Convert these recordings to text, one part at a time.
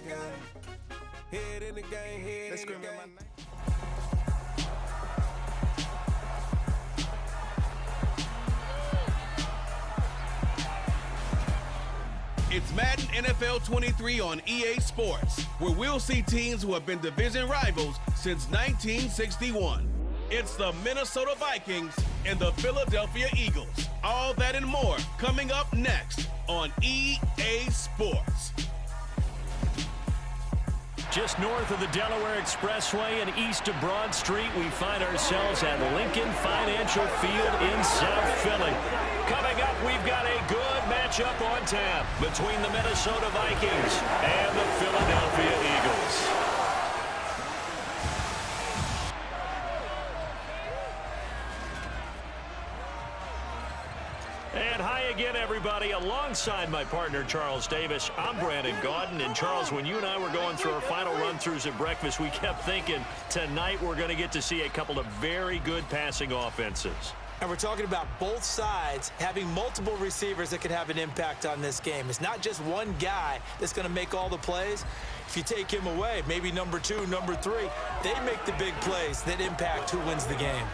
Head in the game, head in the game. It's Madden NFL 23 on EA Sports, where we'll see teams who have been division rivals since 1961. It's the Minnesota Vikings and the Philadelphia Eagles. All that and more coming up next on EA Sports. Just north of the Delaware Expressway and east of Broad Street, we find ourselves at Lincoln Financial Field in South Philly. Coming up, we've got a good matchup on tap between the Minnesota Vikings and the Philadelphia Eagles. And hi again, everybody. Alongside my partner, Charles Davis, I'm Brandon Gaudin. And Charles, when you and I were going through our final run-throughs at breakfast, we kept thinking tonight we're going to get to see a couple of very good passing offenses. And we're talking about both sides having multiple receivers that can have an impact on this game. It's not just one guy that's going to make all the plays. If you take him away, maybe number 2, number 3, they make the big plays that impact who wins the game.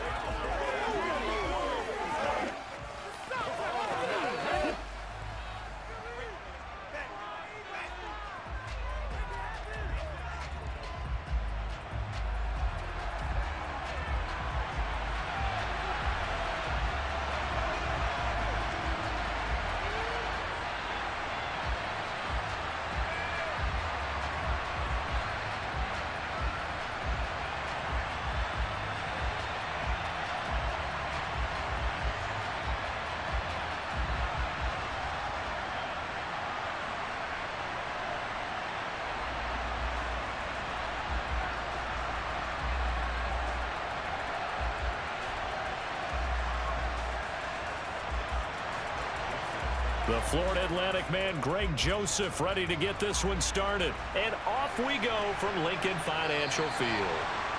The Florida Atlantic man, Greg Joseph, ready to get this one started. And off we go from Lincoln Financial Field.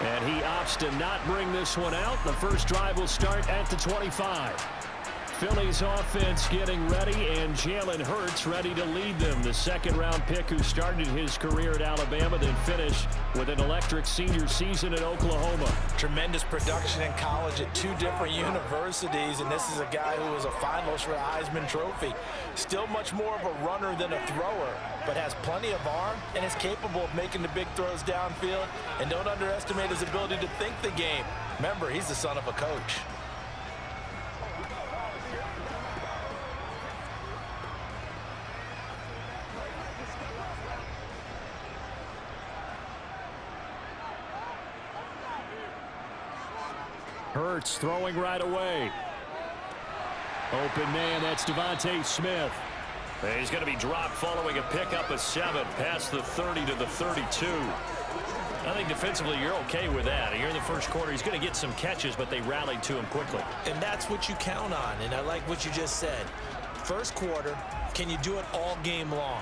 And he opts to not bring this one out. The first drive will start at the 25. Philly's offense getting ready, and Jalen Hurts ready to lead them. The second-round pick who started his career at Alabama, then finished with an electric senior season at Oklahoma. Tremendous production in college at 2 different universities, and this is a guy who was a finalist for a Heisman Trophy. Still much more of a runner than a thrower, but has plenty of arm and is capable of making the big throws downfield. And don't underestimate his ability to think the game. Remember, he's the son of a coach. Hurts throwing right away. Open man, that's Devontae Smith. And he's going to be dropped following a pickup of 7 past the 30 to the 32. I think defensively you're okay with that. Here in the first quarter, he's going to get some catches, but they rallied to him quickly. And that's what you count on, and I like what you just said. First quarter, can you do it all game long?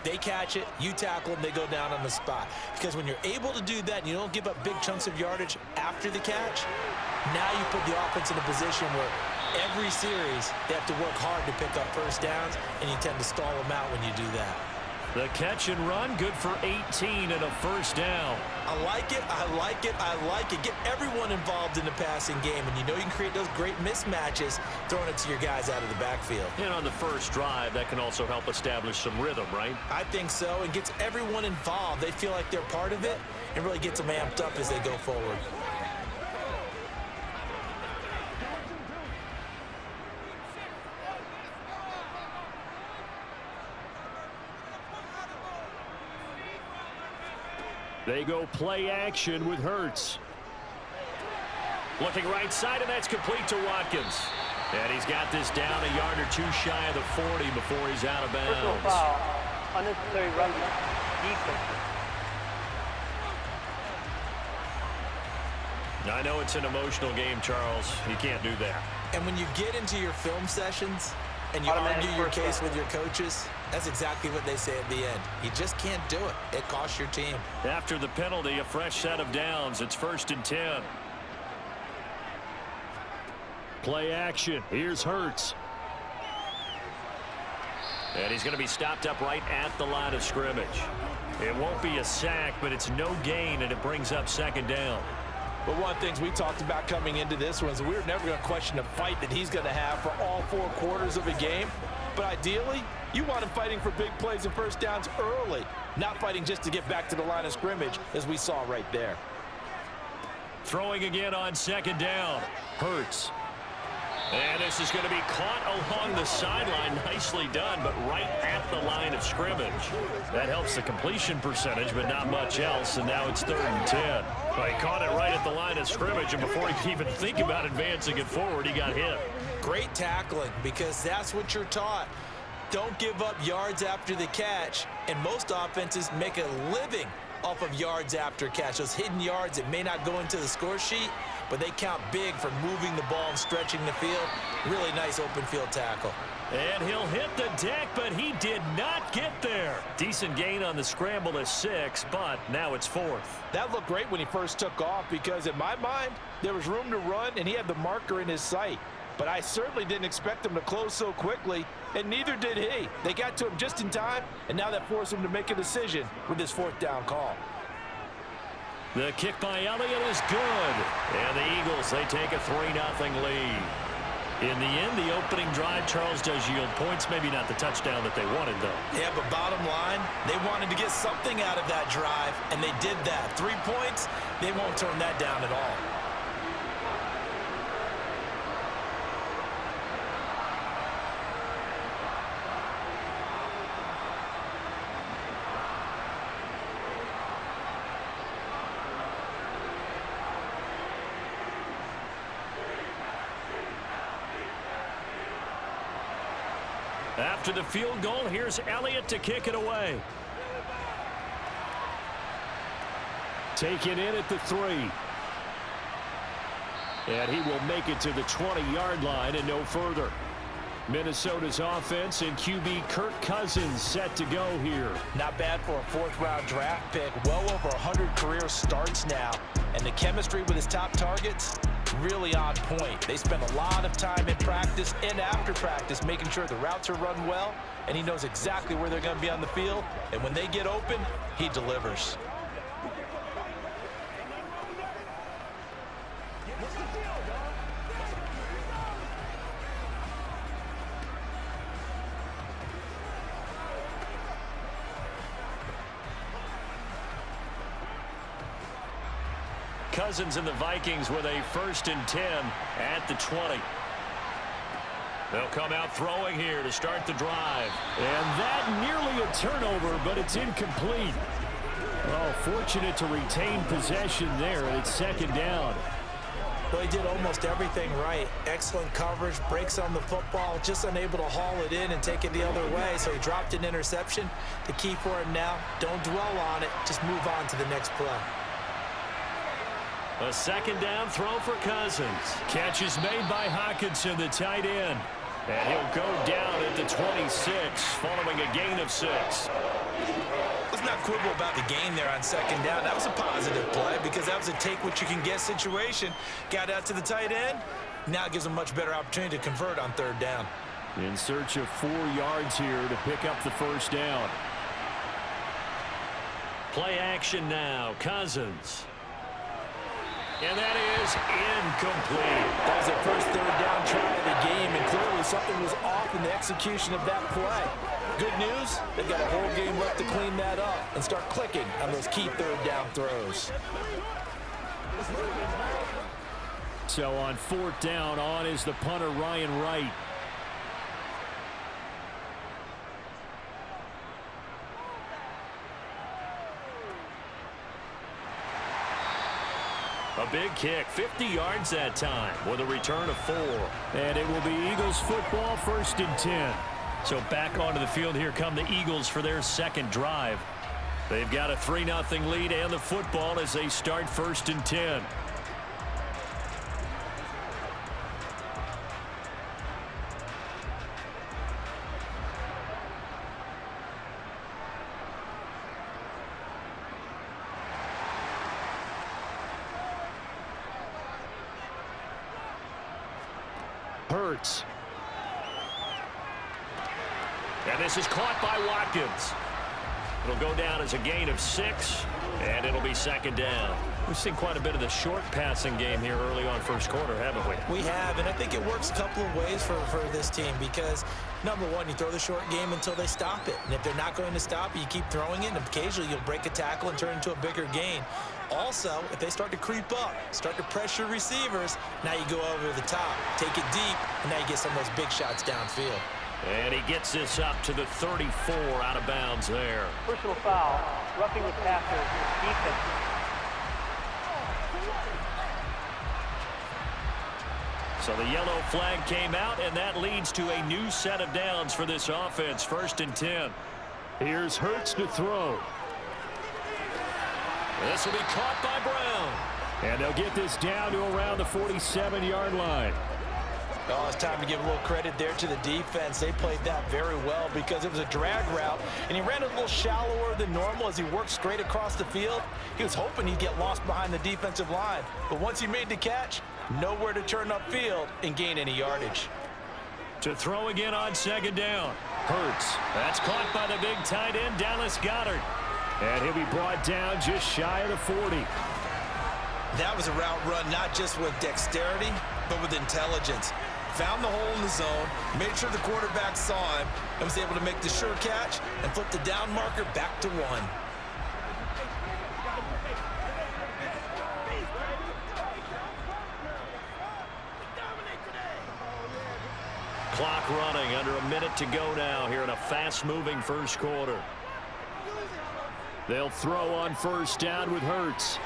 They catch it, you tackle them, they go down on the spot. Because when you're able to do that and you don't give up big chunks of yardage after the catch, now you put the offense in a position where every series they have to work hard to pick up first downs, and you tend to stall them out when you do that. The catch and run, good for 18 and a first down. I like it, I like it, I like it. Get everyone involved in the passing game, and you know you can create those great mismatches throwing it to your guys out of the backfield. And on the first drive, that can also help establish some rhythm, right? I think so, and gets everyone involved. They feel like they're part of it, and really gets them amped up as they go forward. They go play action with Hurts. Looking right side, and that's complete to Watkins. And he's got this down a yard or 2 shy of the 40 before he's out of bounds. Personal foul, unnecessary run defense. I know it's an emotional game, Charles. You can't do that. And when you get into your film sessions and you argue your case with your coaches, that's exactly what they say at the end. You just can't do it. It costs your team. After the penalty, a fresh set of downs. It's 1st and 10. Play action. Here's Hurts. And he's going to be stopped up right at the line of scrimmage. It won't be a sack, but it's no gain, and it brings up second down. But one of the things we talked about coming into this one is we were never going to question the fight that he's going to have for all 4 quarters of a game. But ideally, you want him fighting for big plays and first downs early, not fighting just to get back to the line of scrimmage, as we saw right there. Throwing again on second down. Hurts. And this is going to be caught along the sideline. Nicely done, but right at the line of scrimmage. That helps the completion percentage, but not much else, and now it's 3rd and 10. Well, he caught it right at the line of scrimmage, and before he could even think about advancing it forward, he got hit. Great tackling, because that's what you're taught. Don't give up yards after the catch, and most offenses make a living off of yards after catch. Those hidden yards that may not go into the score sheet, but they count big for moving the ball and stretching the field. Really nice open field tackle. And he'll hit the deck, but he did not get there. Decent gain on the scramble to 6, but now it's 4th. That looked great when he first took off, because in my mind, there was room to run, and he had the marker in his sight. But I certainly didn't expect him to close so quickly, and neither did he. They got to him just in time, and now that forced him to make a decision with his 4th down call. The kick by Elliott is good. And the Eagles, they take a 3-0 lead. In the end, the opening drive, Charles, does yield points. Maybe not the touchdown that they wanted, though. Yeah, but bottom line, they wanted to get something out of that drive, and they did that. 3 points, they won't turn that down at all. After the field goal, here's Elliott to kick it away. Taken in at the 3. And he will make it to the 20-yard line and no further. Minnesota's offense and QB Kirk Cousins set to go here. Not bad for a 4th-round draft pick. Well over 100 career starts now. And the chemistry with his top targets, really on point. They spend a lot of time in practice and after practice making sure the routes are run well, and he knows exactly where they're going to be on the field. And when they get open, he delivers. Cousins and the Vikings with a 1st and 10 at the 20. They'll come out throwing here to start the drive. And that nearly a turnover, but it's incomplete. Oh, fortunate to retain possession there, and it's 2nd down. Well, he did almost everything right. Excellent coverage, breaks on the football, just unable to haul it in and take it the other way. So he dropped an interception. The key for him now, don't dwell on it. Just move on to the next play. A 2nd down throw for Cousins. Catch is made by Hockenson, the tight end. And he'll go down at the 26 following a gain of 6. Let's not quibble about the gain there on 2nd down. That was a positive play because that was a take-what-you-can-get situation. Got out to the tight end. Now it gives him a much better opportunity to convert on 3rd down. In search of 4 yards here to pick up the 1st down. Play action now. Cousins. And that is incomplete. That was their first 3rd down try of the game, and clearly something was off in the execution of that play. Good news, they've got a whole game left to clean that up and start clicking on those key 3rd down throws. So on 4th down, on is the punter Ryan Wright. A big kick, 50 yards that time with a return of 4. And it will be Eagles football, 1st and 10. So back onto the field here come the Eagles for their 2nd drive. They've got a 3-0 lead and the football as they start 1st and 10. Hurts. And this is caught by Watkins. It'll go down as a gain of 6, and it'll be second down. We've seen quite a bit of the short passing game here early on first quarter, haven't we? We have, and I think it works a couple of ways for this team because, number one, you throw the short game until they stop it. And if they're not going to stop it, you keep throwing it, and occasionally you'll break a tackle and turn it into a bigger gain. Also, if they start to creep up, start to pressure receivers, now you go over the top, take it deep, and now you get some of those big shots downfield. And he gets this up to the 34 out of bounds there. Personal foul, roughing the passer, defense. So the yellow flag came out, and that leads to a new set of downs for this offense. 1st and 10. Here's Hurts to throw. This will be caught by Brown. And they'll get this down to around the 47-yard line. Oh, it's time to give a little credit there to the defense. They played that very well because it was a drag route, and he ran a little shallower than normal as he worked straight across the field. He was hoping he'd get lost behind the defensive line, but once he made the catch, nowhere to turn upfield and gain any yardage. To throw again on second down. Hurts. That's caught by the big tight end, Dallas Goedert. And he'll be brought down just shy of the 40. That was a route run not just with dexterity, but with intelligence. Found the hole in the zone, made sure the quarterback saw him, and was able to make the sure catch and flip the down marker back to 1. Clock running, under a minute to go now here in a fast-moving first quarter. They'll throw on first down with Hurts.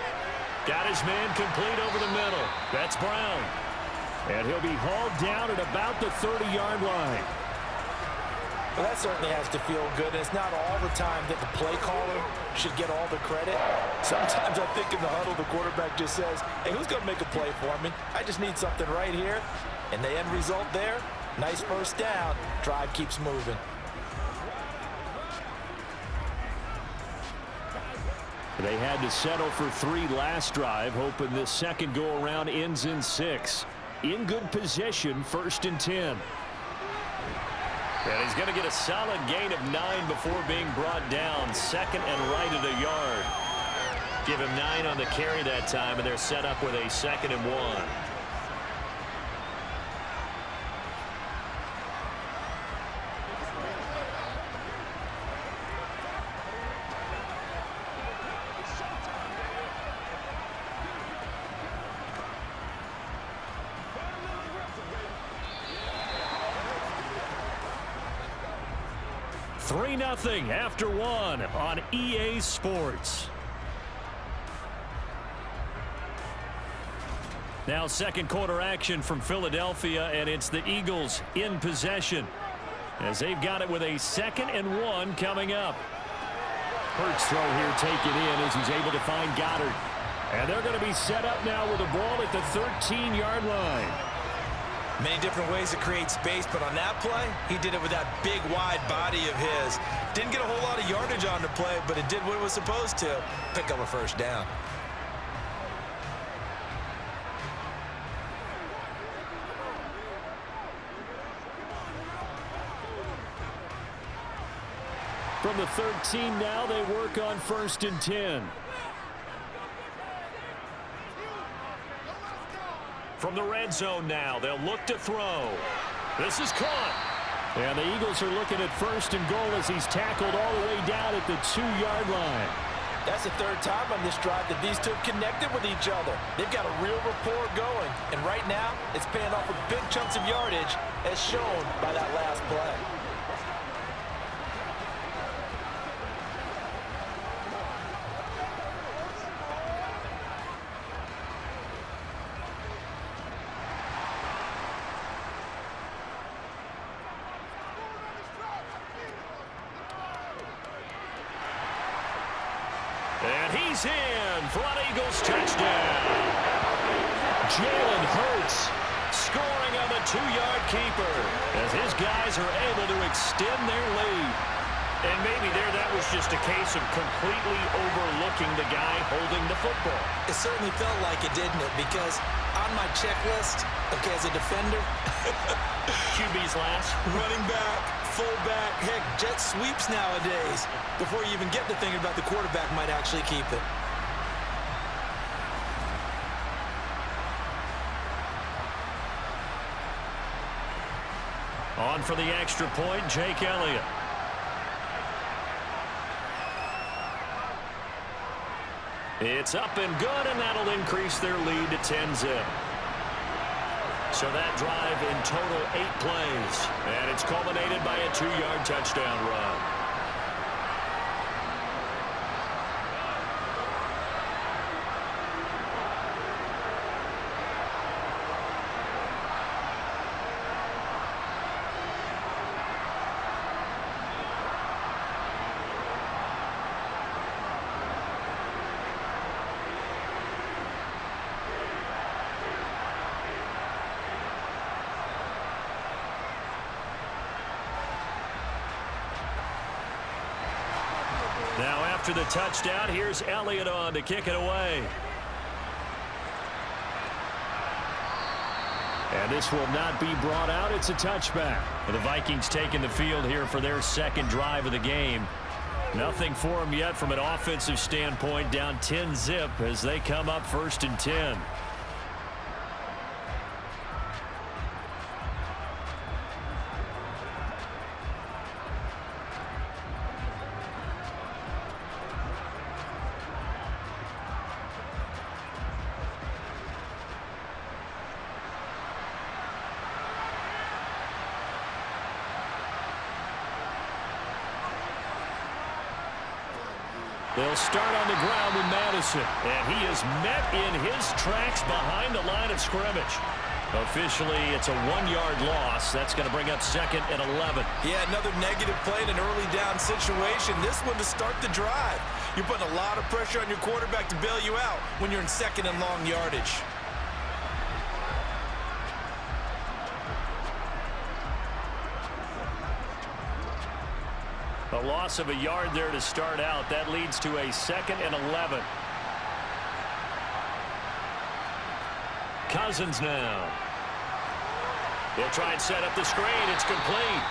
Got his man complete over the middle. That's Brown. And he'll be hauled down at about the 30-yard line. Well, that certainly has to feel good. And it's not all the time that the play caller should get all the credit. Sometimes I think in the huddle, the quarterback just says, hey, who's going to make a play for me? I just need something right here. And the end result there, nice first down. Drive keeps moving. They had to settle for 3 last drive, hoping this second go-around ends in 6. In good position, 1st and 10. And he's going to get a solid gain of 9 before being brought down. Second and right at a yard. Give him 9 on the carry that time, and they're set up with a 2nd and 1. Nothing after 1 on EA Sports. Now second quarter action from Philadelphia, and it's the Eagles in possession as they've got it with a 2nd and 1 coming up. Hurts throw here taken in as he's able to find Goddard. And they're going to be set up now with the ball at the 13-yard line. Many different ways to create space, but on that play, he did it with that big, wide body of his. Didn't get a whole lot of yardage on the play, but it did what it was supposed to. Pick up a first down. From the 13 now, they work on 1st and 10. From the red zone now, they'll look to throw. This is caught. And the Eagles are looking at 1st and goal as he's tackled all the way down at the 2-yard line. That's the 3rd time on this drive that these two have connected with each other. They've got a real rapport going. And right now, it's paying off with big chunks of yardage as shown by that last play. And he's in for an Eagles touchdown. Jalen Hurts scoring on the 2-yard keeper as his guys are able to extend their lead. And maybe there that was just a case of completely overlooking the guy holding the football. It certainly felt like it, didn't it? Because on my checklist, okay, as a defender, QB's last. running back, fullback, heck, jet sweeps nowadays before you even get to thinking about the quarterback might actually keep it. On for the extra point, Jake Elliott. It's up and good, and that'll increase their lead to 10-zip. So that drive in total 8 plays, and it's culminated by a 2-yard touchdown run. Now after the touchdown, here's Elliott on to kick it away. And this will not be brought out. It's a touchback. The Vikings taking the field here for their second drive of the game. Nothing for them yet from an offensive standpoint, down 10-zip as they come up 1st and 10. They'll start on the ground with Madison, and he is met in his tracks behind the line of scrimmage. Officially, it's a 1-yard loss. That's going to bring up 2nd and 11. Yeah, another negative play in an early down situation. This one to start the drive. You're putting a lot of pressure on your quarterback to bail you out when you're in 2nd and long yardage. A loss of a yard there to start out. That leads to a 2nd and 11. Cousins now. He'll try and set up the screen. It's complete.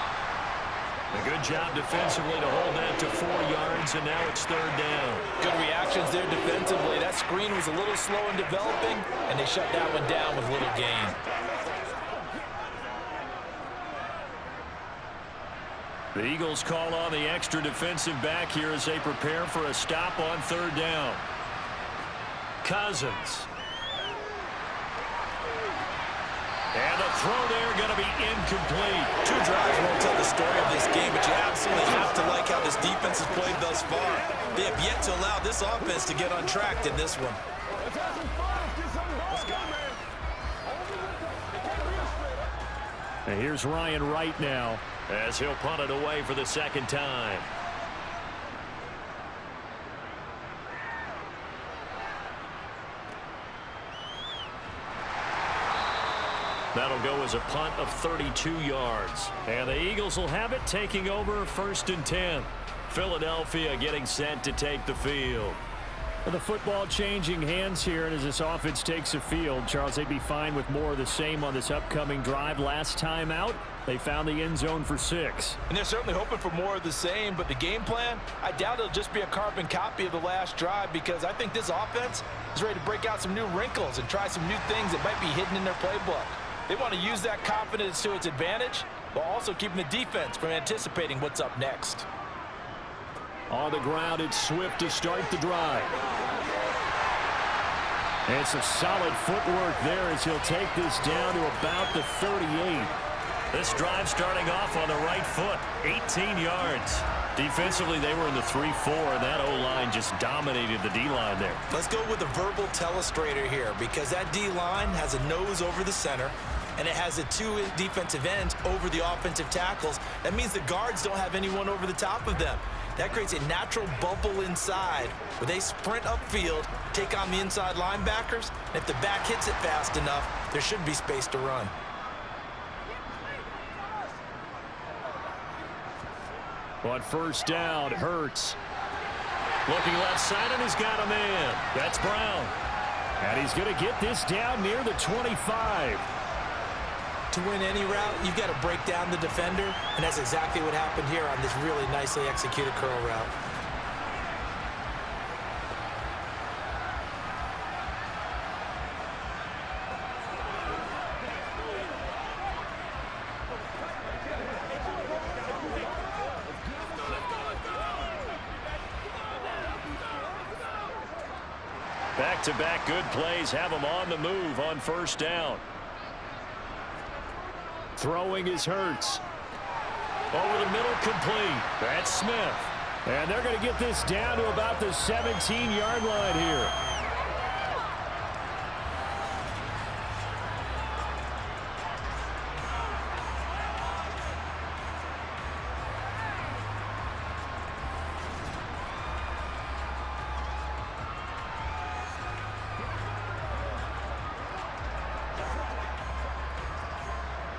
A good job defensively to hold that to 4 yards, and now it's 3rd down. Good reactions there defensively. That screen was a little slow in developing, and they shut that one down with little gain. The Eagles call on the extra defensive back here as they prepare for a stop on 3rd down. Cousins. And the throw there going to be incomplete. 2 drives won't tell the story of this game, but you absolutely have to like how this defense has played thus far. They have yet to allow this offense to get untracked in this one. And here's Ryan Wright now as he'll punt it away for the 2nd time. That'll go as a punt of 32 yards. And the Eagles will have it, taking over 1st and 10. Philadelphia getting set to take the field. The football changing hands here, and as this offense takes the field, Charles, they'd be fine with more of the same on this upcoming drive. Last time out, they found the end zone for 6. And they're certainly hoping for more of the same, but the game plan, I doubt it'll just be a carbon copy of the last drive, because I think this offense is ready to break out some new wrinkles and try some new things that might be hidden in their playbook. They want to use that confidence to its advantage, while also keeping the defense from anticipating what's up next. On the ground, it's Swift to start the drive. And some solid footwork there as he'll take this down to about the 38. This drive starting off on the right foot, 18 yards. Defensively, they were in the 3-4, and that O-line just dominated the D-line there. Let's go with a verbal telestrator here, because that D-line has a nose over the center, and it has the 2 defensive ends over the offensive tackles. That means the guards don't have anyone over the top of them. That creates a natural bubble inside where they sprint upfield, take on the inside linebackers, and if the back hits it fast enough, there should be space to run. On 1st down, Hurts. Looking left side, and he's got a man. That's Brown. And he's going to get this down near the 25. to win any route, you've got to break down the defender, and that's exactly what happened here on this really nicely executed curl route. Back-to-back good plays have him on the move on first down. Throwing is Hurts. Over the middle, complete. That's Smith. And they're going to get this down to about the 17-yard line here.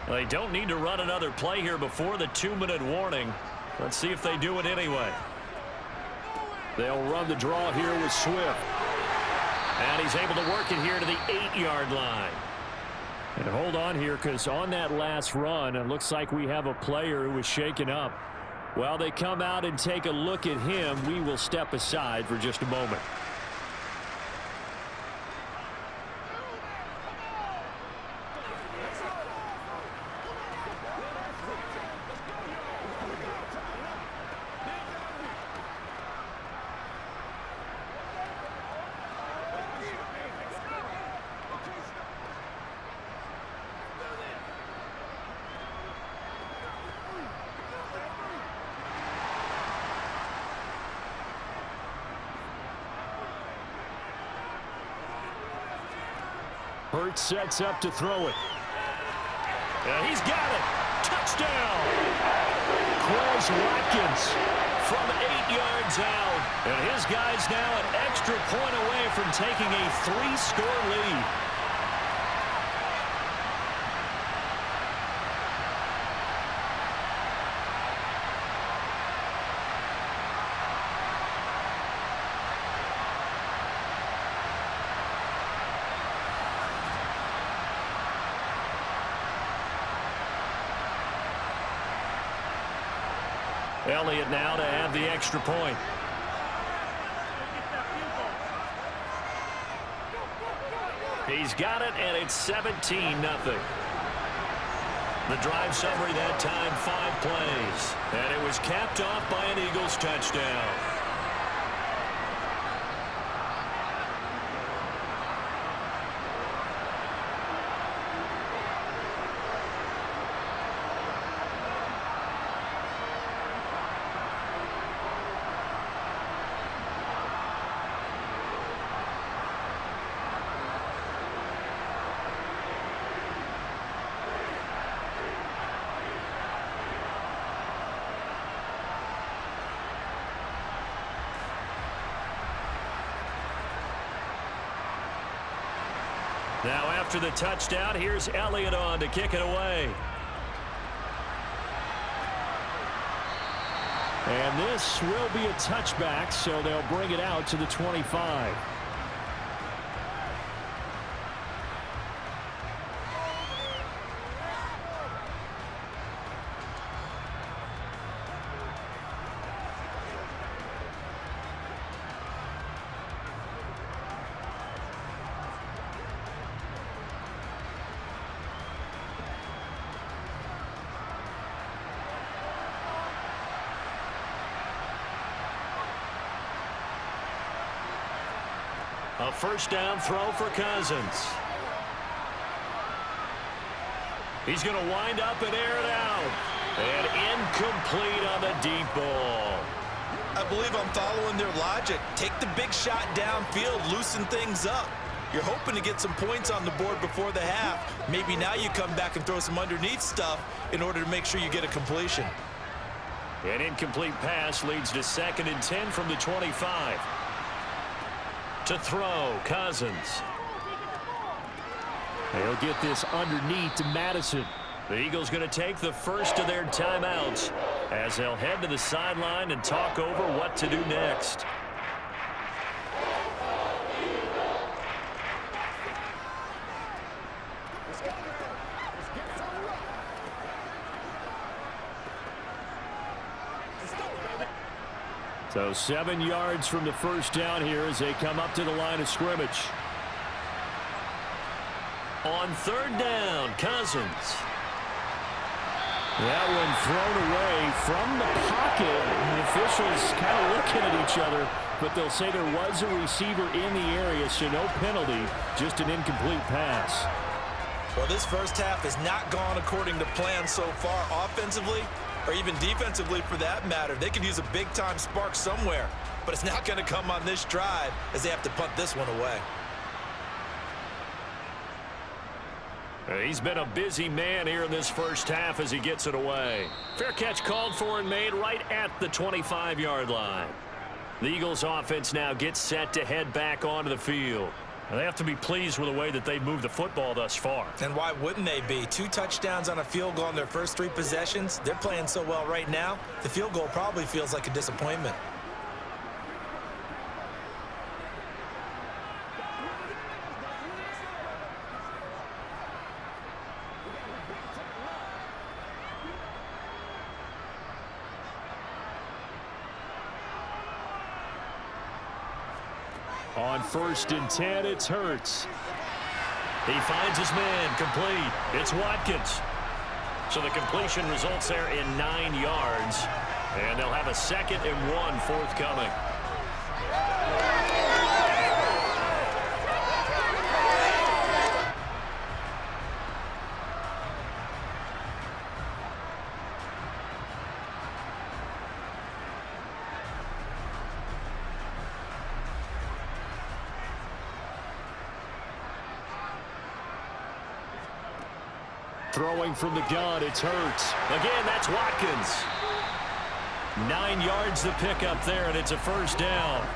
They don't need to run another play here before the 2-minute warning. Let's see if they do it anyway. They'll run the draw here with Swift. And he's able to work it here to the 8-yard line. And hold on here, because on that last run, it looks like we have a player who was shaken up. While they come out and take a look at him, we will step aside for just a moment. Hurts sets up to throw it. And he's got it. Touchdown. Quez Watkins from 8 yards out. And his guy's now an extra point away from taking a 3-score lead. Elliott now to add the extra point. He's got it, and it's 17-0. The drive summary that time, 5 plays. And it was capped off by an Eagles touchdown. Now after the touchdown, here's Elliott on to kick it away. And this will be a touchback, so they'll bring it out to the 25. A first down throw for Cousins. He's going to wind up and air it out. And incomplete on the deep ball. I believe I'm following their logic. Take the big shot downfield, loosen things up. You're hoping to get some points on the board before the half. Maybe now you come back and throw some underneath stuff in order to make sure you get a completion. An incomplete pass leads to 2nd and 10 from the 25. To throw, Cousins. They'll get this underneath to Madison. The Eagles going to take the first of their timeouts as they'll head to the sideline and talk over what to do next. So 7 yards from the first down here as they come up to the line of scrimmage. On third down, Cousins. That one thrown away from the pocket. The officials kind of looking at each other, but they'll say there was a receiver in the area, so no penalty, just an incomplete pass. Well, this first half has not gone according to plan so far offensively, or even defensively for that matter. They could use a big-time spark somewhere, but it's not going to come on this drive as they have to punt this one away. He's been a busy man here in this first half as he gets it away. Fair catch called for and made right at the 25-yard line. The Eagles offense now gets set to head back onto the field. And they have to be pleased with the way that they've moved the football thus far. And why wouldn't they be? 2 touchdowns on a field goal in their first 3 possessions. They're playing so well right now, the field goal probably feels like a disappointment. On 1st and 10, it's Hurts. He finds his man, complete. It's Watkins. So the completion results there in 9 yards. And they'll have a 2nd and 1 forthcoming. Throwing from the gun, it's Hurts. Again, that's Watkins. 9 yards to pick up there, and it's a first down.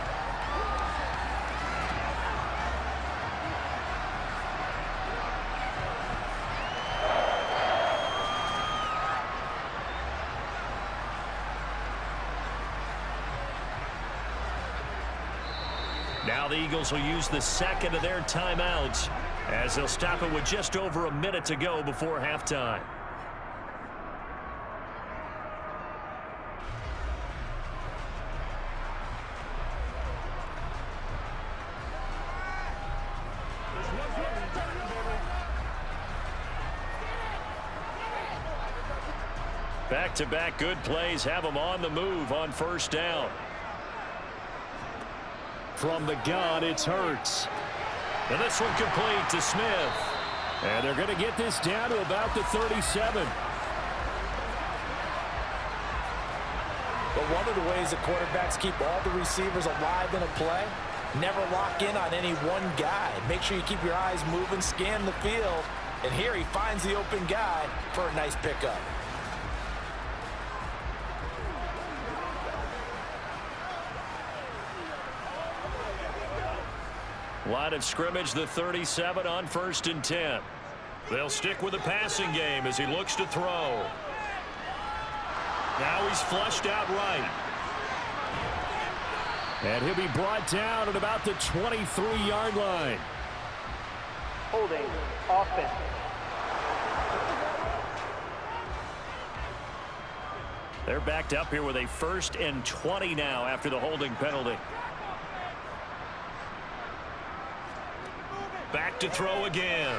Now the Eagles will use the 2nd of their timeouts as they'll stop it with just over a minute to go before halftime. Back-to-back good plays have them on the move on first down. From the gun, it's Hurts. And this one complete to Smith. And they're going to get this down to about the 37. But one of the ways that quarterbacks keep all the receivers alive in a play, never lock in on any one guy. Make sure you keep your eyes moving, scan the field. And here he finds the open guy for a nice pickup. Line of scrimmage, the 37 on 1st and 10. They'll stick with the passing game as he looks to throw. Now he's flushed out right. And he'll be brought down at about the 23-yard line. Holding, offense. They're backed up here with a 1st and 20 now after the holding penalty. Back to throw again.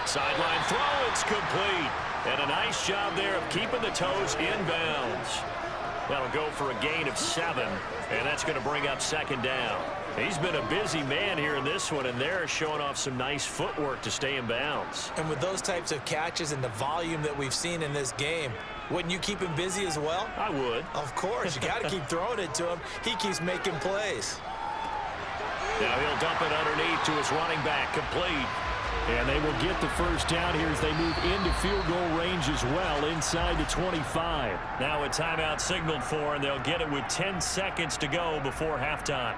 Sideline throw, it's complete. And a nice job there of keeping the toes in bounds. That'll go for a gain of 7, and that's going to bring up 2nd down. He's been a busy man here in this one, and they're showing off some nice footwork to stay in bounds. And with those types of catches and the volume that we've seen in this game, wouldn't you keep him busy as well? I would. Of course. You got to keep throwing it to him. He keeps making plays. Now he'll dump it underneath to his running back, complete. And they will get the first down here as they move into field goal range as well inside the 25. Now a timeout signaled for, and they'll get it with 10 seconds to go before halftime.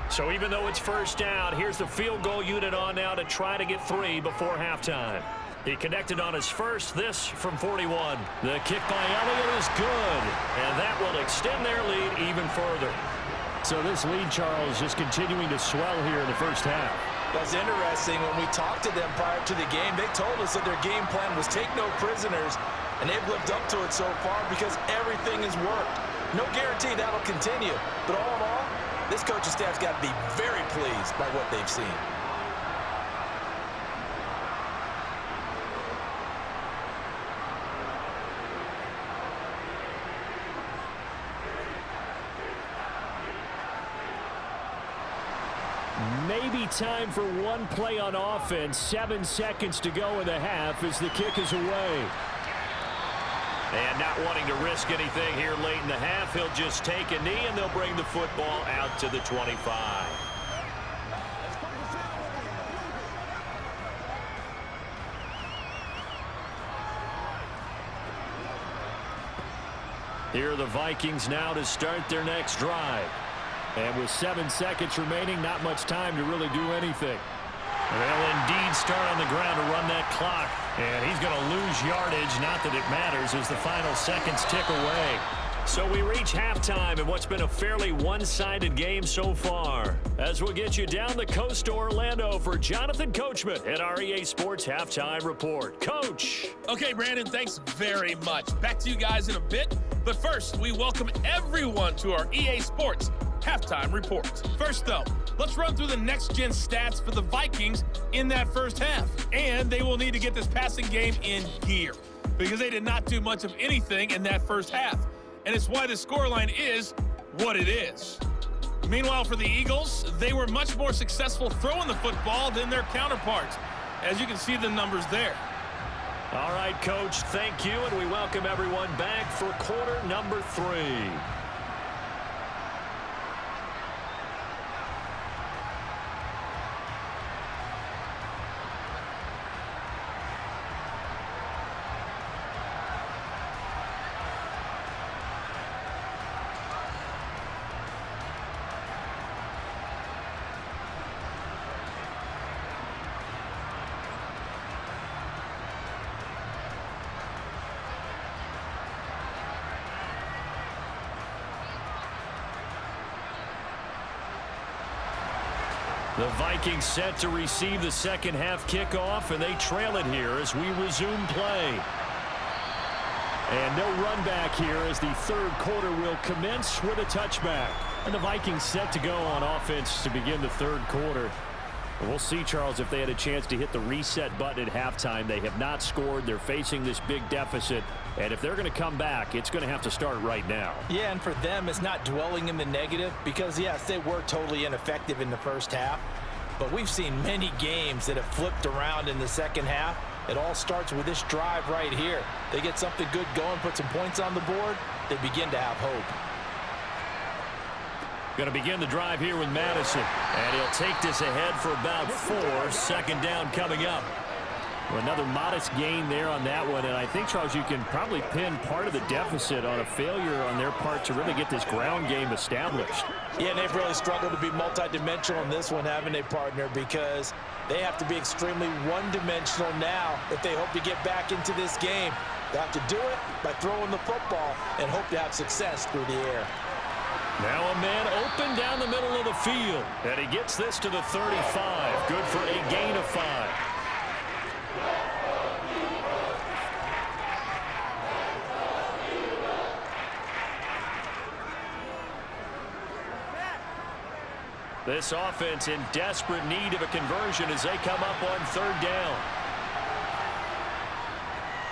So even though it's first down, here's the field goal unit on now to try to get 3 before halftime. He connected on his first, this from 41. The kick by Elliott is good, and that will extend their lead even further. So this lead, Charles, just continuing to swell here in the first half. That's interesting. When we talked to them prior to the game, they told us that their game plan was take no prisoners, and they've lived up to it so far because everything has worked. No guarantee that'll continue, but all in all, this coaching staff's got to be very pleased by what they've seen. Maybe time for one play on offense. 7 seconds to go in the half as the kick is away. And not wanting to risk anything here late in the half, he'll just take a knee and they'll bring the football out to the 25. Here are the Vikings now to start their next drive. And with 7 seconds remaining, not much time to really do anything. They'll indeed start on the ground to run that clock. And he's going to lose yardage, not that it matters, as the final seconds tick away. So we reach halftime in what's been a fairly one-sided game so far. As we'll get you down the coast to Orlando for Jonathan Coachman at our EA Sports Halftime Report. Coach. Okay, Brandon, thanks very much. Back to you guys in a bit. But first, we welcome everyone to our EA Sports Halftime Report. First, though, let's run through the next-gen stats for the Vikings in that first half. And they will need to get this passing game in gear because they did not do much of anything in that first half. And it's why the scoreline is what it is. Meanwhile, for the Eagles, they were much more successful throwing the football than their counterparts, as you can see the numbers there. All right, Coach, thank you, and we welcome everyone back for quarter number 3. The Vikings set to receive the second half kickoff, and they trail it here as we resume play. And no run back here as the third quarter will commence with a touchback. And the Vikings set to go on offense to begin the third quarter. And we'll see, Charles, if they had a chance to hit the reset button at halftime. They have not scored. They're facing this big deficit. And if they're going to come back, it's going to have to start right now. Yeah, and for them, it's not dwelling in the negative because, yes, they were totally ineffective in the first half. But we've seen many games that have flipped around in the second half. It all starts with this drive right here. They get something good going, put some points on the board, they begin to have hope. Going to begin the drive here with Madison. And he'll take this ahead for about 4. Second down coming up. Another modest gain there on that one. And I think, Charles, you can probably pin part of the deficit on a failure on their part to really get this ground game established. Yeah, and they've really struggled to be multidimensional in this one, haven't they, partner? Because they have to be extremely one-dimensional now if they hope to get back into this game. They have to do it by throwing the football and hope to have success through the air. Now a man open down the middle of the field. And he gets this to the 35. Good for a gain of 5. This offense in desperate need of a conversion as they come up on third down.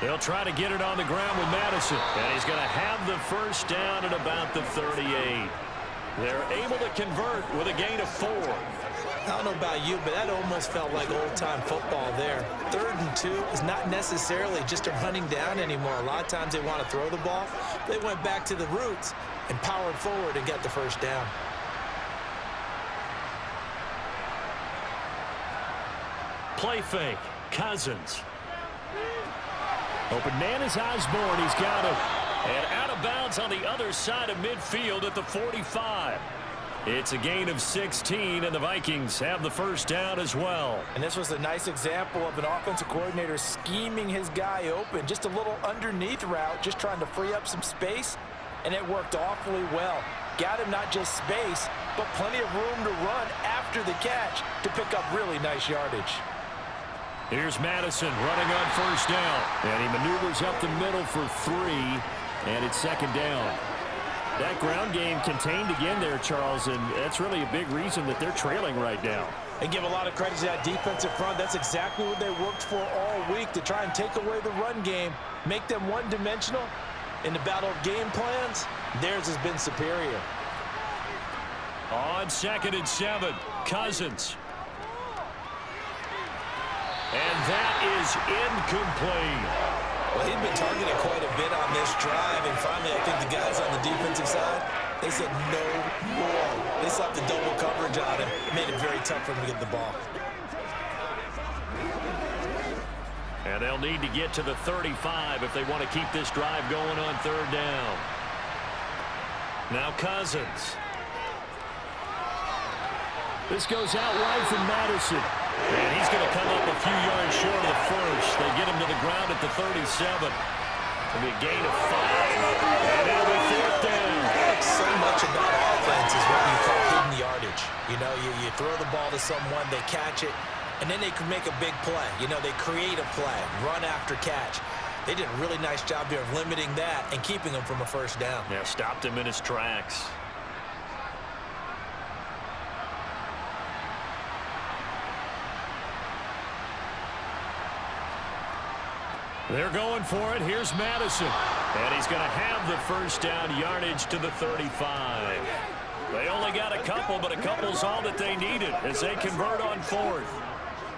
They'll try to get it on the ground with Madison. And he's going to have the first down at about the 38. They're able to convert with a gain of 4. I don't know about you, but that almost felt like old-time football there. 3rd and 2 is not necessarily just a running down anymore. A lot of times they want to throw the ball. They went back to the roots and powered forward and got the first down. Play fake. Cousins. Open man is Osborne. He's got him. And out of bounds on the other side of midfield at the 45. It's a gain of 16, and the Vikings have the first down as well. And this was a nice example of an offensive coordinator scheming his guy open. Just a little underneath route, just trying to free up some space, and it worked awfully well. Got him not just space, but plenty of room to run after the catch to pick up really nice yardage. Here's Madison running on first down, and he maneuvers up the middle for 3, and it's second down. That ground game contained again there, Charles, and that's really a big reason that they're trailing right now. And give a lot of credit to that defensive front. That's exactly what they worked for all week, to try and take away the run game, make them one-dimensional. In the battle of game plans, theirs has been superior. On 2nd and 7, Cousins. And that is incomplete. Well, he'd been targeted quite a bit on this drive, and finally I think the guys on the defensive side, they said no more. They slapped the double coverage on him, made it very tough for him to get the ball. And they'll need to get to the 35 if they want to keep this drive going on third down. Now Cousins. This goes out wide from Madison. And he's going to come up a few yards short of the first. They get him to the ground at the 37. It'll be a gain of 5. And it'll be fourth down. So much about offense is what you call hidden yardage. You know, you throw the ball to someone, they catch it, and then they can make a big play. You know, they create a play, run after catch. They did a really nice job here of limiting that and keeping him from a first down. Yeah, stopped him in his tracks. They're going for it. Here's Madison. And he's going to have the first down yardage to the 35. They only got a couple, but a couple's all that they needed as they convert on fourth.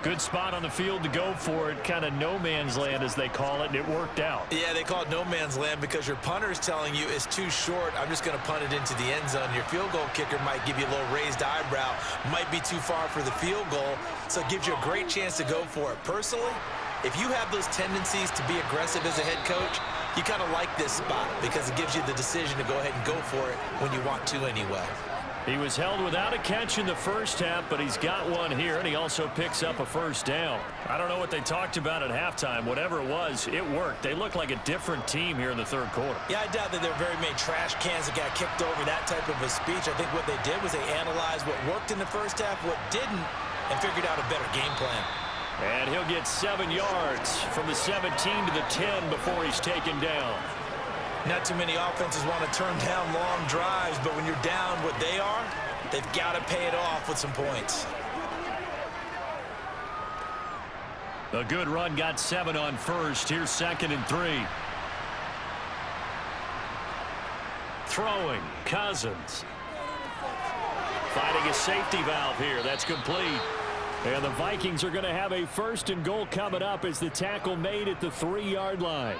Good spot on the field to go for it. Kind of no man's land, as they call it, and it worked out. Yeah, they call it no man's land because your punter is telling you it's too short. I'm just going to punt it into the end zone. Your field goal kicker might give you a little raised eyebrow, might be too far for the field goal, so it gives you a great chance to go for it. Personally, if you have those tendencies to be aggressive as a head coach, you kind of like this spot because it gives you the decision to go ahead and go for it when you want to anyway. He was held without a catch in the first half, but he's got one here, and he also picks up a first down. I don't know what they talked about at halftime. Whatever it was, it worked. They look like a different team here in the third quarter. Yeah, I doubt that there were very many trash cans that got kicked over, that type of a speech. I think what they did was they analyzed what worked in the first half, what didn't, and figured out a better game plan. And he'll get 7 yards from the 17 to the 10 before he's taken down. Not too many offenses want to turn down long drives, but when you're down what they are, they've got to pay it off with some points. A good run, got 7 on first. Here's 2nd and 3. Throwing, Cousins. Finding a safety valve here. That's complete. And the Vikings are going to have a 1st and goal coming up as the tackle made at the 3-yard line.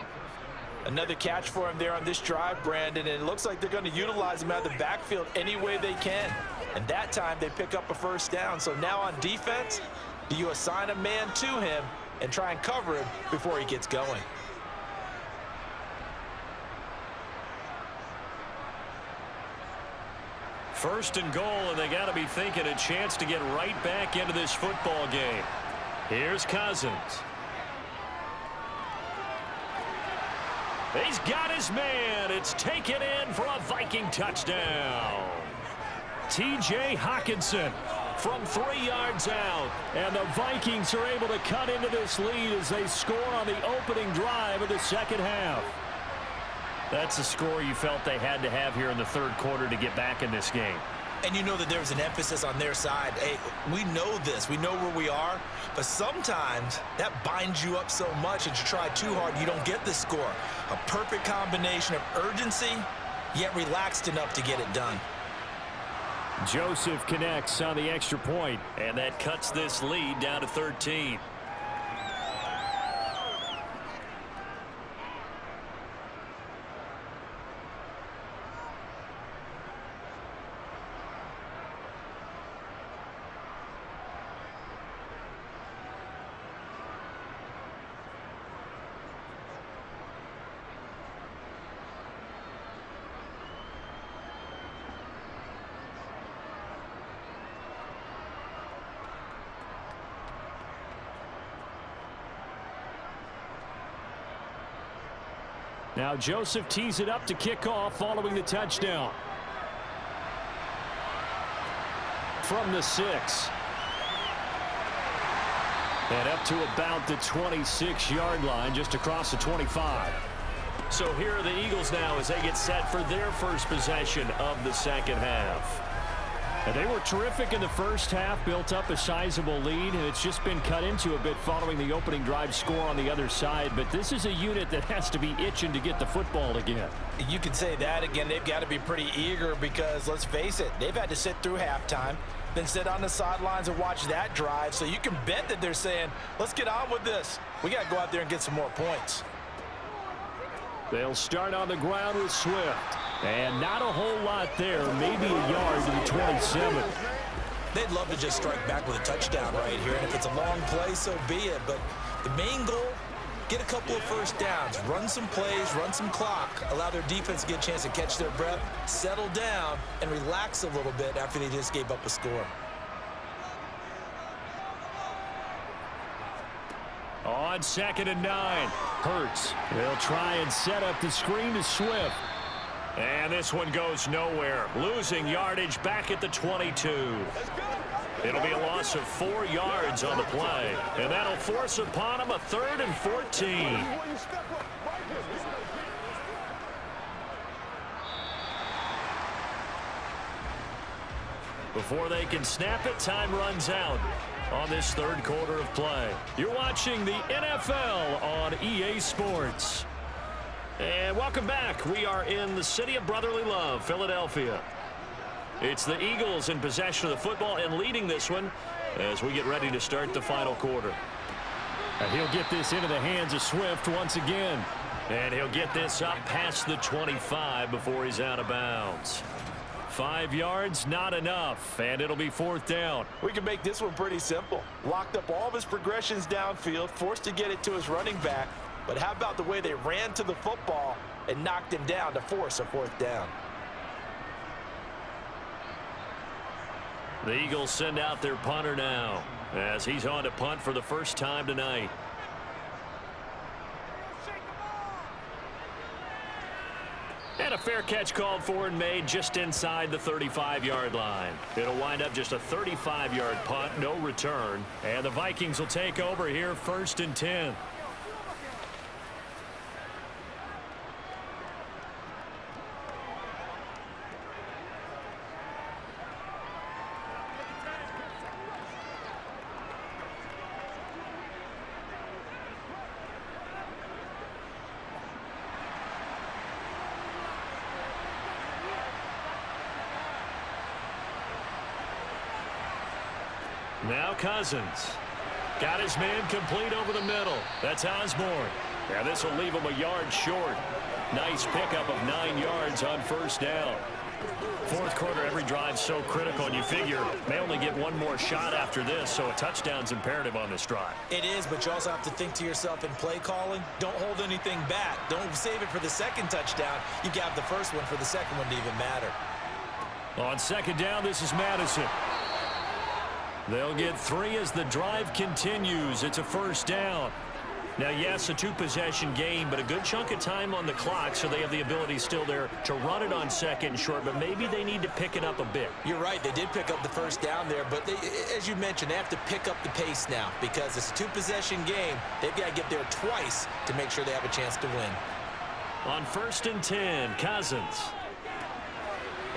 Another catch for him there on this drive, Brandon, and it looks like they're going to utilize him out of the backfield any way they can. And that time they pick up a first down. So now on defense, do you assign a man to him and try and cover him before he gets going? First and goal, and they got to be thinking a chance to get right back into this football game. Here's Cousins. He's got his man. It's taken in for a Viking touchdown. T.J. Hawkinson from 3 yards out. And the Vikings are able to cut into this lead as they score on the opening drive of the second half. That's a score you felt they had to have here in the third quarter to get back in this game. And you know that there was an emphasis on their side. Hey, we know this. We know where we are. But sometimes that binds you up so much that you try too hard, you don't get the score. A perfect combination of urgency, yet relaxed enough to get it done. Joseph connects on the extra point, and that cuts this lead down to 13. Now Joseph tees it up to kick off following the touchdown. From the 6. And up to about the 26-yard line, just across the 25. So here are the Eagles now as they get set for their first possession of the second half. And they were terrific in the first half, built up a sizable lead, and it's just been cut into a bit following the opening drive score on the other side. But this is a unit that has to be itching to get the football again. You can say that again. They've got to be pretty eager because, let's face it, they've had to sit through halftime, then sit on the sidelines and watch that drive. So you can bet that they're saying, let's get on with this. We got to go out there and get some more points. They'll start on the ground with Swift. And not a whole lot there, maybe a yard to the 27. They'd love to just strike back with a touchdown right here. And if it's a long play, so be it. But the main goal, get a couple of first downs, run some plays, run some clock, allow their defense to get a chance to catch their breath, settle down, and relax a little bit after they just gave up a score. On 2nd and 9, Hurts. They'll try and set up the screen to Swift. And this one goes nowhere. Losing yardage back at the 22. It'll be a loss of 4 yards on the play. And that'll force upon him a 3rd and 14. Before they can snap it, time runs out on this third quarter of play. You're watching the NFL on EA Sports. And welcome back. We are in the city of brotherly love, Philadelphia. It's the Eagles in possession of the football and leading this one as we get ready to start the final quarter. And he'll get this into the hands of Swift once again. And he'll get this up past the 25 before he's out of bounds. 5 yards, not enough, and it'll be 4th down. We can make this one pretty simple. Locked up all of his progressions downfield, forced to get it to his running back. But how about the way they ran to the football and knocked him down to force a 4th down? The Eagles send out their punter now as he's on to punt for the first time tonight. And a fair catch called for and made just inside the 35-yard line. It'll wind up just a 35-yard punt, no return. And the Vikings will take over here 1st and 10. Now Cousins. Got his man complete over the middle. That's Osborne. And this will leave him a yard short. Nice pickup of 9 yards on 1st down. 4th quarter, every drive so critical, and you figure they only get one more shot after this, so a touchdown's imperative on this drive. It is, but you also have to think to yourself in play calling, don't hold anything back. Don't save it for the 2nd touchdown. You got the first one for the 2nd one to even matter. On 2nd down, this is Madison. They'll get 3 as the drive continues. It's a 1st down. Now, yes, a 2-possession game, but a good chunk of time on the clock, so they have the ability still there to run it on 2nd and short, but maybe they need to pick it up a bit. You're right. They did pick up the 1st down there, but they, as you mentioned, they have to pick up the pace now because it's a 2-possession game. They've got to get there twice to make sure they have a chance to win. On 1st and 10, Cousins.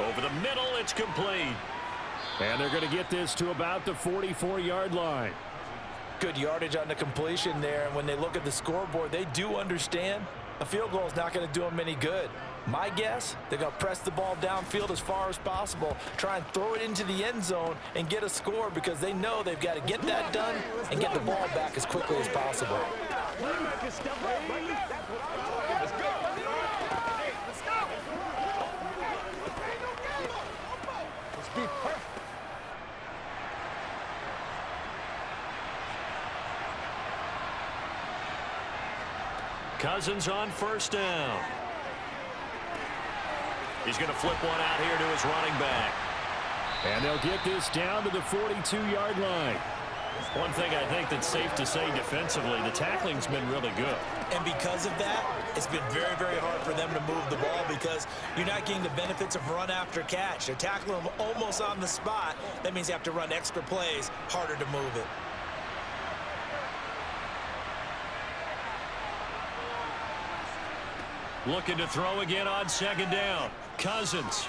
Over the middle, it's complete. And they're going to get this to about the 44-yard line. Good yardage on the completion there, and when they look at the scoreboard, they do understand a field goal is not going to do them any good. My guess, they're going to press the ball downfield as far as possible, try and throw it into the end zone and get a score because they know they've got to get that done and get the ball back as quickly as possible. Cousins on 1st down. He's going to flip one out here to his running back. And they'll get this down to the 42-yard line. One thing I think that's safe to say defensively, the tackling's been really good. And because of that, it's been very, very hard for them to move the ball because you're not getting the benefits of run after catch. They're tackling them almost on the spot. That means you have to run extra plays, harder to move it. Looking to throw again on second down. Cousins.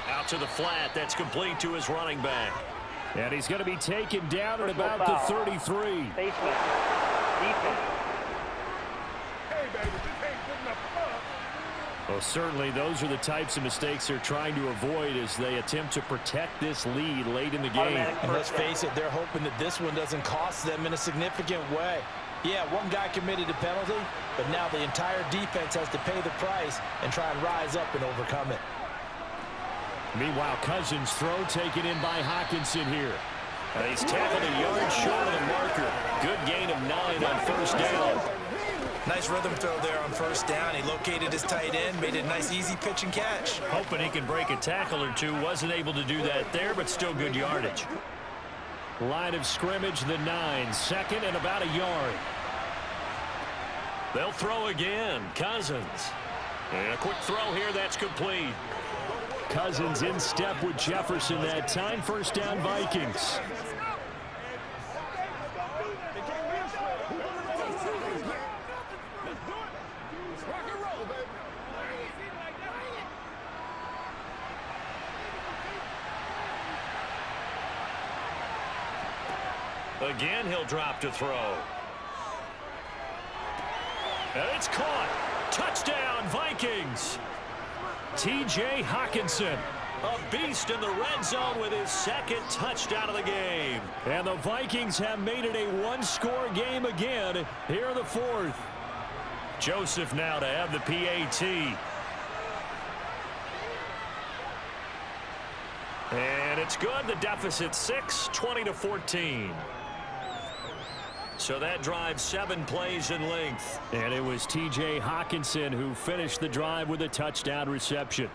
Out to the flat. That's complete to his running back. And he's going to be taken down at about the 33. Basement. Defense. Well, certainly those are the types of mistakes they're trying to avoid as they attempt to protect this lead late in the game. And let's face it, they're hoping that this one doesn't cost them in a significant way. Yeah, one guy committed a penalty, but now the entire defense has to pay the price and try and rise up and overcome it. Meanwhile, Cousins' throw taken in by Hockenson here. And he's tackled a yard short of the marker. Good gain of 9 on first down. Nice rhythm throw there on first down. He located his tight end, made it a nice easy pitch and catch. Hoping he can break a tackle or two. Wasn't able to do that there, but still good yardage. Line of scrimmage, the 9. Second and about a yard. They'll throw again. Cousins. And a quick throw here. That's complete. Cousins in step with Jefferson that time. First down, Vikings. Again, he'll drop to throw. And it's caught. Touchdown, Vikings. T.J. Hockenson, a beast in the red zone with his second touchdown of the game. And the Vikings have made it a one-score game again here in the fourth. Joseph now to have the PAT. And it's good. The deficit 6, 20-14. So that drive 7 plays in length. And it was T.J. Hockenson who finished the drive with a touchdown reception.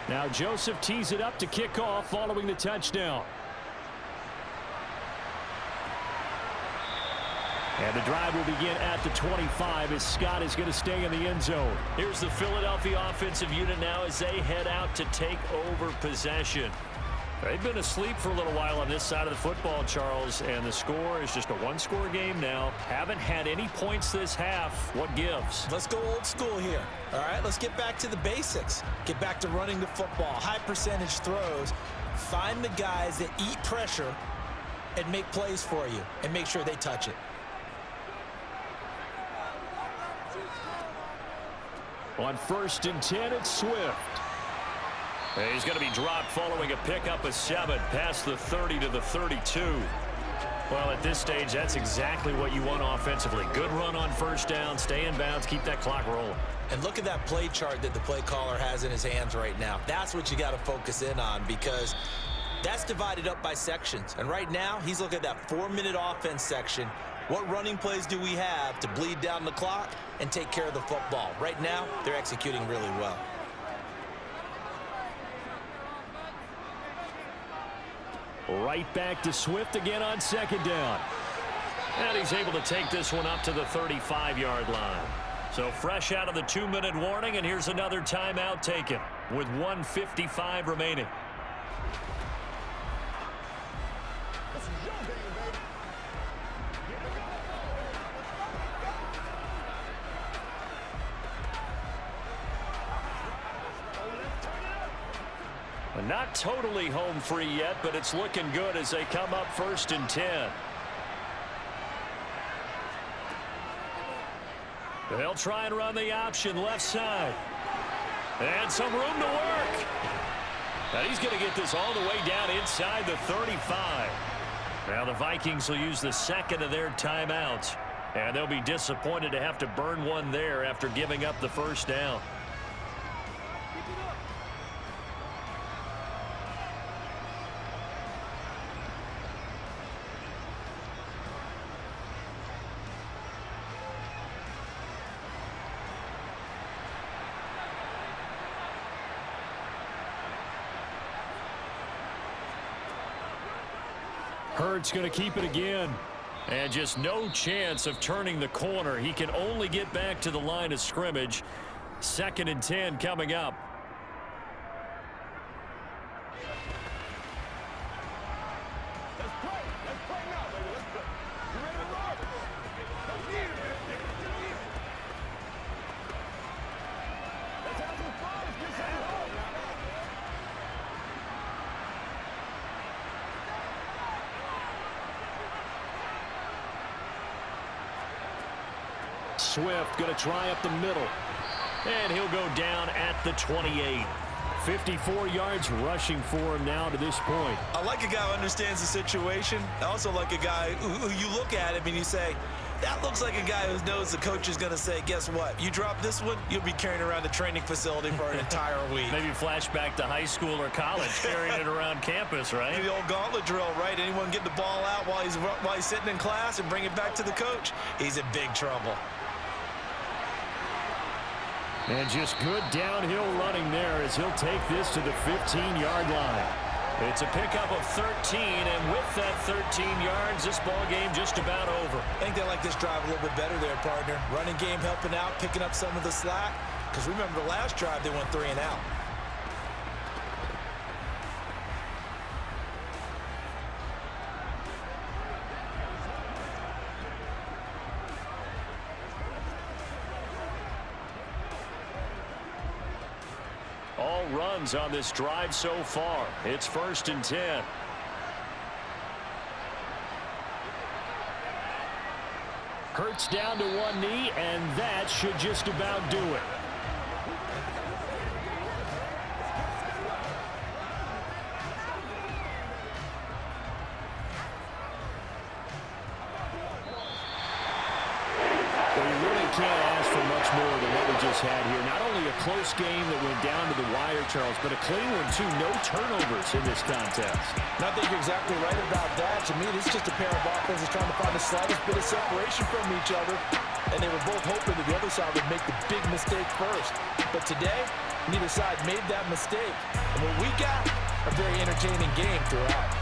Now Joseph tees it up to kick off following the touchdown. And the drive will begin at the 25 as Scott is going to stay in the end zone. Here's the Philadelphia offensive unit now as they head out to take over possession. They've been asleep for a little while on this side of the football, Charles, and the score is just a one-score game now. Haven't had any points this half. What gives? Let's go old school here. All right, let's get back to the basics. Get back to running the football, high percentage throws. Find the guys that eat pressure and make plays for you and make sure they touch it. On 1st and 10, it's Swift. He's going to be dropped following a pickup of 7 past the 30 to the 32. Well, at this stage, that's exactly what you want offensively. Good run on first down, stay in bounds, keep that clock rolling. And look at that play chart that the play caller has in his hands right now. That's what you got to focus in on because that's divided up by sections. And right now, he's looking at that 4-minute offense section. What running plays do we have to bleed down the clock and take care of the football? Right now, they're executing really well. Right back to Swift again on second down. And he's able to take this one up to the 35-yard line. So fresh out of the 2-minute warning, and here's another timeout taken with 1:55 remaining. Not totally home free yet, but it's looking good as they come up 1st and 10. They'll try and run the option left side. And some room to work. And he's going to get this all the way down inside the 35. Now the Vikings will use the second of their timeouts And they'll be disappointed to have to burn one there after giving up the first down. Hurts going to keep it again. And just no chance of turning the corner. He can only get back to the line of scrimmage. 2nd and 10 coming up. Swift going to try up the middle. And he'll go down at the 28. 54 yards rushing for him now to this point. I like a guy who understands the situation. I also like a guy who you look at him and you say, that looks like a guy who knows the coach is going to say, guess what? You drop this one, you'll be carrying around the training facility for an entire week. Maybe flashback to high school or college, carrying it around campus, right? The old gauntlet drill, right? Anyone get the ball out while he's sitting in class and bring it back to the coach? He's in big trouble. And just good downhill running there as he'll take this to the 15-yard line. It's a pickup of 13, and with that 13 yards, this ball game just about over. I think they like this drive a little bit better there, partner. Running game helping out, picking up some of the slack. Because remember the last drive, they went 3 and out. All runs on this drive so far. It's 1st and 10. Hurts down to one knee, and that should just about do it. Can't ask for much more than what we just had here. Not only a close game that went down to the wire, Charles, but a clean one, too. No turnovers in this contest. And I think you're exactly right about that. To me, this is just a pair of offenses trying to find the slightest bit of separation from each other. And they were both hoping that the other side would make the big mistake first. But today, neither side made that mistake. And what we got, a very entertaining game throughout.